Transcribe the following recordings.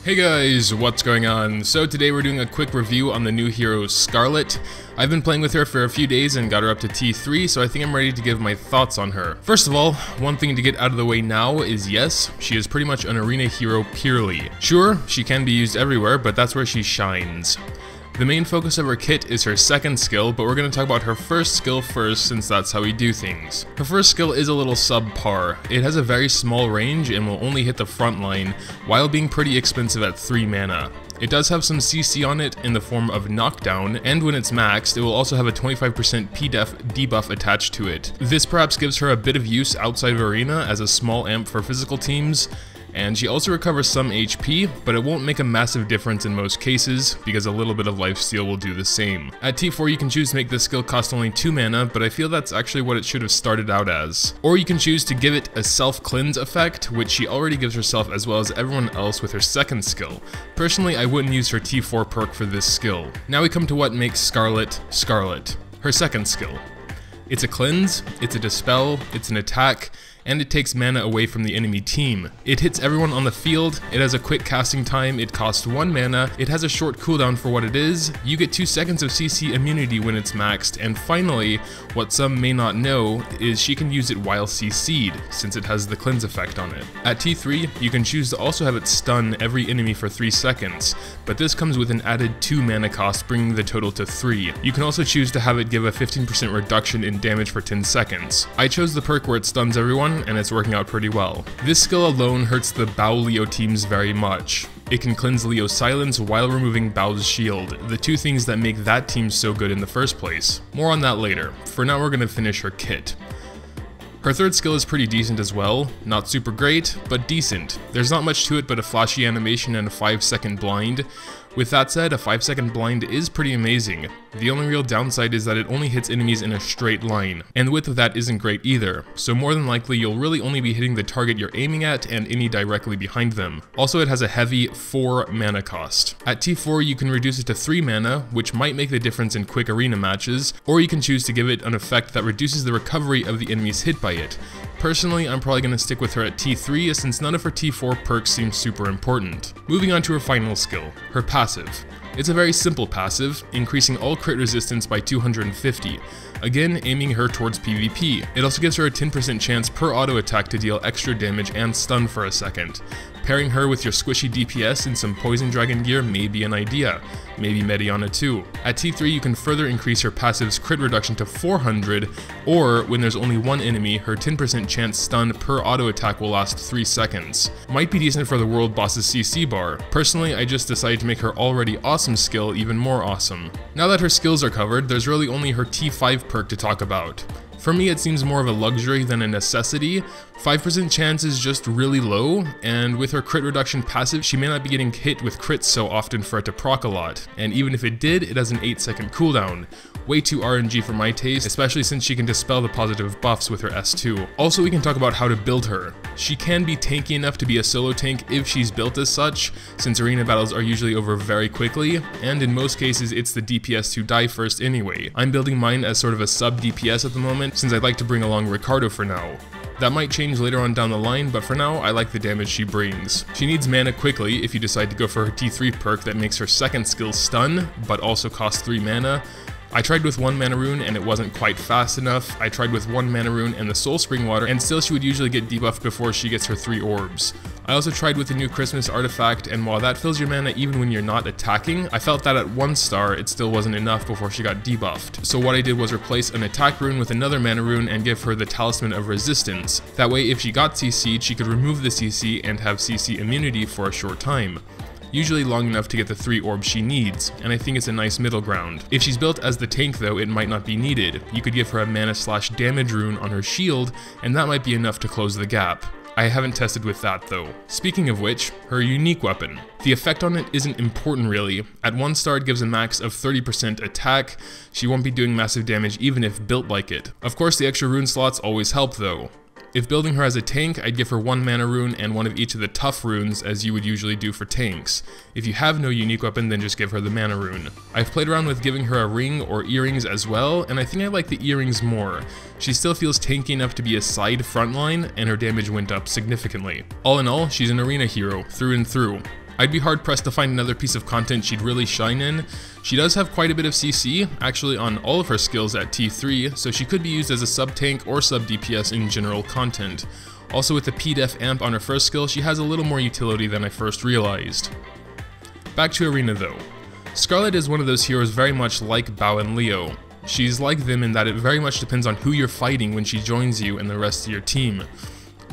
Hey guys, what's going on? So today we're doing a quick review on the new hero Scarlet. I've been playing with her for a few days and got her up to T3, so I think I'm ready to give my thoughts on her. First of all, one thing to get out of the way now is yes, she is pretty much an arena hero purely. Sure, she can be used everywhere, but that's where she shines. The main focus of her kit is her second skill, but we're going to talk about her first skill first since that's how we do things. Her first skill is a little subpar. It has a very small range and will only hit the front line, while being pretty expensive at 3 mana. It does have some CC on it in the form of knockdown, and when it's maxed, it will also have a 25% P.Def debuff attached to it. This perhaps gives her a bit of use outside of arena as a small amp for physical teams, and she also recovers some HP, but it won't make a massive difference in most cases, because a little bit of lifesteal will do the same. At T4 you can choose to make this skill cost only 2 mana, but I feel that's actually what it should have started out as. Or you can choose to give it a self-cleanse effect, which she already gives herself as well as everyone else with her second skill. Personally, I wouldn't use her T4 perk for this skill. Now we come to what makes Scarlet, Scarlet. Her second skill. It's a cleanse, it's a dispel, it's an attack, and it takes mana away from the enemy team. It hits everyone on the field, it has a quick casting time, it costs 1 mana, it has a short cooldown for what it is, you get 2 seconds of CC immunity when it's maxed, and finally, what some may not know, is she can use it while CC'd, since it has the cleanse effect on it. At T3, you can choose to also have it stun every enemy for 3 seconds, but this comes with an added 2 mana cost, bringing the total to 3. You can also choose to have it give a 15% reduction in damage for 10 seconds. I chose the perk where it stuns everyone, and it's working out pretty well. This skill alone hurts the Bao Leo teams very much. It can cleanse Leo's silence while removing Bao's shield, the two things that make that team so good in the first place. More on that later. For now we're gonna finish her kit. Her third skill is pretty decent as well, not super great, but decent. There's not much to it but a flashy animation and a 5-second blind. With that said, a 5-second blind is pretty amazing. The only real downside is that it only hits enemies in a straight line, and the width of that isn't great either, so more than likely you'll really only be hitting the target you're aiming at and any directly behind them. Also, it has a heavy 4 mana cost. At T4 you can reduce it to 3 mana, which might make the difference in quick arena matches, or you can choose to give it an effect that reduces the recovery of the enemies hit by it. Personally, I'm probably going to stick with her at T3 since none of her T4 perks seem super important. Moving on to her final skill, her passive. It's a very simple passive, increasing all crit resistance by 250, again aiming her towards PvP. It also gives her a 10% chance per auto attack to deal extra damage and stun for a second. Pairing her with your squishy DPS and some Poison Dragon gear may be an idea, maybe Mediana too. At T3 you can further increase her passive's crit reduction to 400, or when there's only one enemy, her 10% chance stun per auto attack will last 3 seconds. Might be decent for the world boss's CC bar. Personally, I just decided to make her already awesome skill even more awesome. Now that her skills are covered, there's really only her T5 perk to talk about. For me, it seems more of a luxury than a necessity. 5% chance is just really low, and with her crit reduction passive, she may not be getting hit with crits so often for it to proc a lot, and even if it did, it has an 8-second cooldown. Way too RNG for my taste, especially since she can dispel the positive buffs with her S2. Also, we can talk about how to build her. She can be tanky enough to be a solo tank if she's built as such, since arena battles are usually over very quickly, and in most cases it's the DPS who die first anyway. I'm building mine as sort of a sub DPS at the moment, since I'd like to bring along Ricardo for now. That might change later on down the line, but for now, I like the damage she brings. She needs mana quickly if you decide to go for her T3 perk that makes her second skill stun, but also costs 3 mana. I tried with 1 mana rune and it wasn't quite fast enough. I tried with 1 mana rune and the soul spring water, and still she would usually get debuffed before she gets her 3 orbs. I also tried with the new Christmas artifact, and while that fills your mana even when you're not attacking, I felt that at 1 star it still wasn't enough before she got debuffed. So what I did was replace an attack rune with another mana rune and give her the Talisman of Resistance. That way if she got CC'd, she could remove the CC and have CC immunity for a short time. Usually long enough to get the 3 orbs she needs, and I think it's a nice middle ground. If she's built as the tank though, it might not be needed. You could give her a mana/damage rune on her shield, and that might be enough to close the gap. I haven't tested with that though. Speaking of which, her unique weapon. The effect on it isn't important really. At 1 star it gives a max of 30% attack. She won't be doing massive damage even if built like it. Of course the extra rune slots always help though. If building her as a tank, I'd give her 1 mana rune and 1 of each of the tough runes as you would usually do for tanks. If you have no unique weapon, then just give her the mana rune. I've played around with giving her a ring or earrings as well, and I think I like the earrings more. She still feels tanky enough to be a side frontline, and her damage went up significantly. All in all, she's an arena hero, through and through. I'd be hard pressed to find another piece of content she'd really shine in. She does have quite a bit of CC, actually on all of her skills at T3, so she could be used as a sub-tank or sub-DPS in general content. Also with the P.DEF amp on her first skill, she has a little more utility than I first realized. Back to Arena though. Scarlet is one of those heroes very much like Bao and Leo. She's like them in that it very much depends on who you're fighting when she joins you and the rest of your team.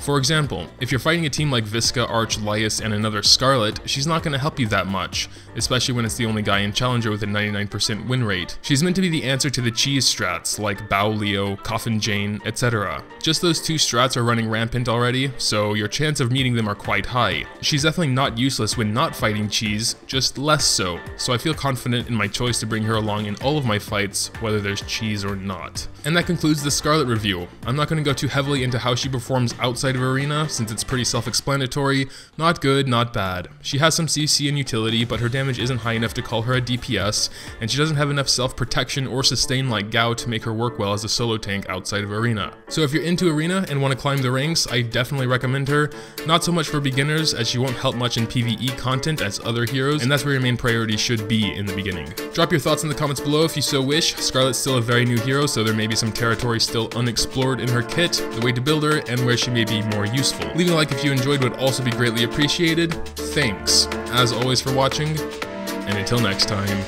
For example, if you're fighting a team like Visca, Arch, Laius, and another Scarlet, she's not going to help you that much, especially when it's the only guy in Challenger with a 99% win rate. She's meant to be the answer to the cheese strats like Bao Leo, Coffin Jane, etc. Just those two strats are running rampant already, so your chance of meeting them are quite high. She's definitely not useless when not fighting cheese, just less so I feel confident in my choice to bring her along in all of my fights, whether there's cheese or not. And that concludes the Scarlet review. I'm not going to go too heavily into how she performs outside of Arena, since it's pretty self-explanatory. Not good, not bad. She has some CC and utility, but her damage isn't high enough to call her a DPS, and she doesn't have enough self-protection or sustain like Gao to make her work well as a solo tank outside of Arena. So if you're into Arena and want to climb the ranks, I definitely recommend her. Not so much for beginners, as she won't help much in PvE content as other heroes, and that's where your main priority should be in the beginning. Drop your thoughts in the comments below if you so wish. Scarlet's still a very new hero, so there may be some territory still unexplored in her kit, the way to build her, and where she may be more useful. Leaving a like if you enjoyed would also be greatly appreciated. Thanks, as always, for watching, and until next time.